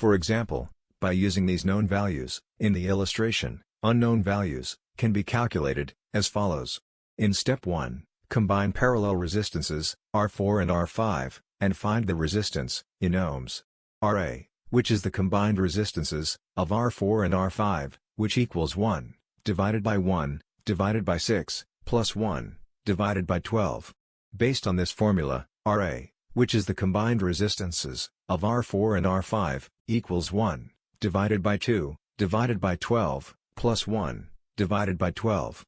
For example, by using these known values, in the illustration, unknown values can be calculated as follows. In step 1, combine parallel resistances, R4 and R5, and find the resistance, in ohms. Ra, which is the combined resistances, of R4 and R5, which equals 1, divided by 1, divided by 6, plus 1, divided by 12. Based on this formula, Ra, which is the combined resistances, of R4 and R5, equals 1, divided by 2, divided by 12, plus 1, divided by 12.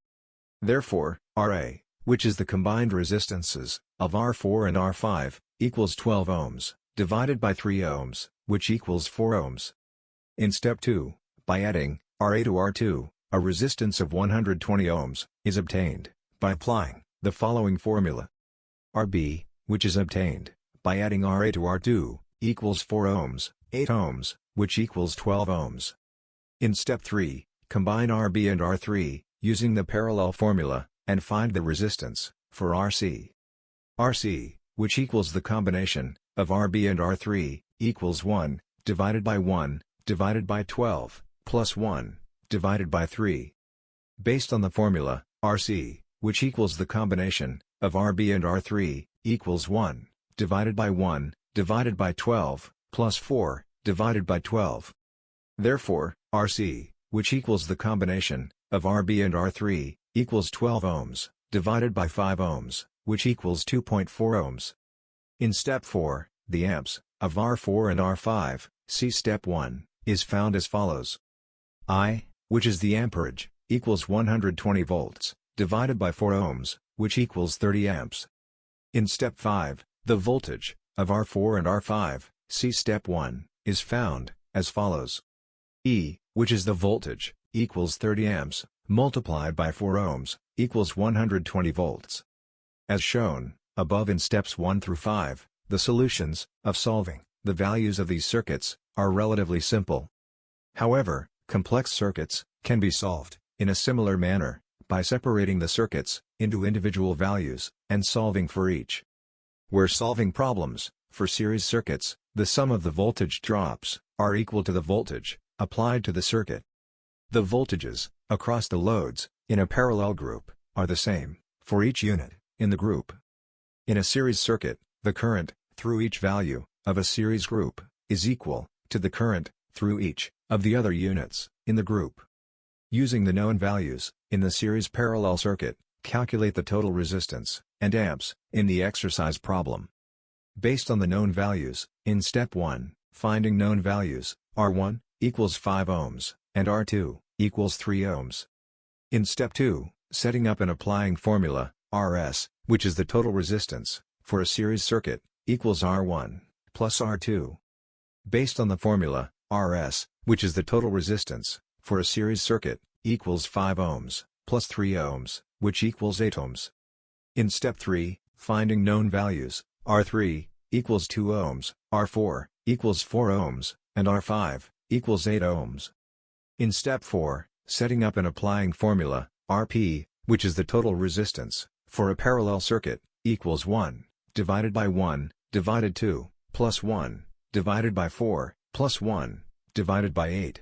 Therefore, Ra, which is the combined resistances, of R4 and R5, equals 12 ohms, divided by 3 ohms, which equals 4 ohms. In step 2, by adding Ra to R2, a resistance of 120 ohms, is obtained, by applying the following formula. Rb, which is obtained, by adding Ra to R2, equals 4 ohms, 8 ohms, which equals 12 ohms. In step 3, combine Rb and R3, using the parallel formula, and find the resistance, for Rc. Rc, which equals the combination, of Rb and R3, equals 1, divided by 1, divided by 12, plus 1, divided by 3. Based on the formula, Rc, which equals the combination, of Rb and R3, equals 1, divided by 1, divided by 12, plus 4, divided by 12. Therefore, Rc, which equals the combination, of Rb and R3, equals 12 ohms, divided by 5 ohms, which equals 2.4 ohms. In step 4, the amps, of R4 and R5, see step 1, is found as follows. I, which is the amperage, equals 120 volts, divided by 4 ohms, which equals 30 amps. In step 5, the voltage, of R4 and R5, see step 1, is found, as follows. E, which is the voltage, equals 30 amps, multiplied by 4 ohms, equals 120 volts. As shown, above in steps 1 through 5, the solutions, of solving, the values of these circuits, are relatively simple. However, complex circuits, can be solved, in a similar manner, by separating the circuits, into individual values, and solving for each. Where solving problems, for series circuits, the sum of the voltage drops, are equal to the voltage, applied to the circuit. The voltages, across the loads, in a parallel group, are the same, for each unit, in the group. In a series circuit, the current, through each value, of a series group, is equal, to the current, through each, of the other units, in the group. Using the known values, in the series parallel circuit, calculate the total resistance, and amps, in the exercise problem. Based on the known values, in step 1, finding known values, R1, equals 5 ohms, and R2, equals 3 ohms. In step 2, setting up and applying formula, Rs, which is the total resistance, for a series circuit, equals R1, plus R2. Based on the formula, Rs, which is the total resistance, for a series circuit, equals 5 ohms, plus 3 ohms, which equals 8 ohms. In step 3, finding known values, R3, equals 2 ohms, R4, equals 4 ohms, and R5, equals 8 ohms. In step 4, setting up and applying formula, Rp, which is the total resistance, for a parallel circuit, equals 1, divided by 1, divided 2, plus 1, divided by 4, plus 1, divided by 8.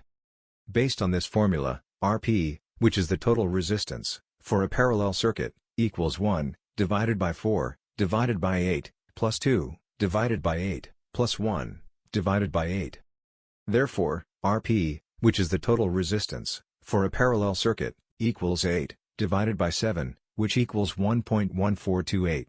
Based on this formula, Rp, which is the total resistance, for a parallel circuit, equals 1, divided by 4, divided by 8, plus 2, divided by 8, plus 1, divided by 8. Therefore, Rp, which is the total resistance, for a parallel circuit, equals 8, divided by 7, which equals 1.1428.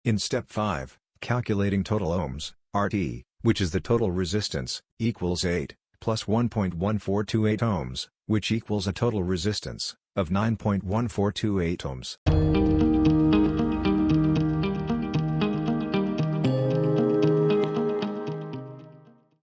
In step 5, calculating total ohms, Rt, which is the total resistance, equals 8, plus 1.1428 ohms, which equals a total resistance, of 9.1428 ohms.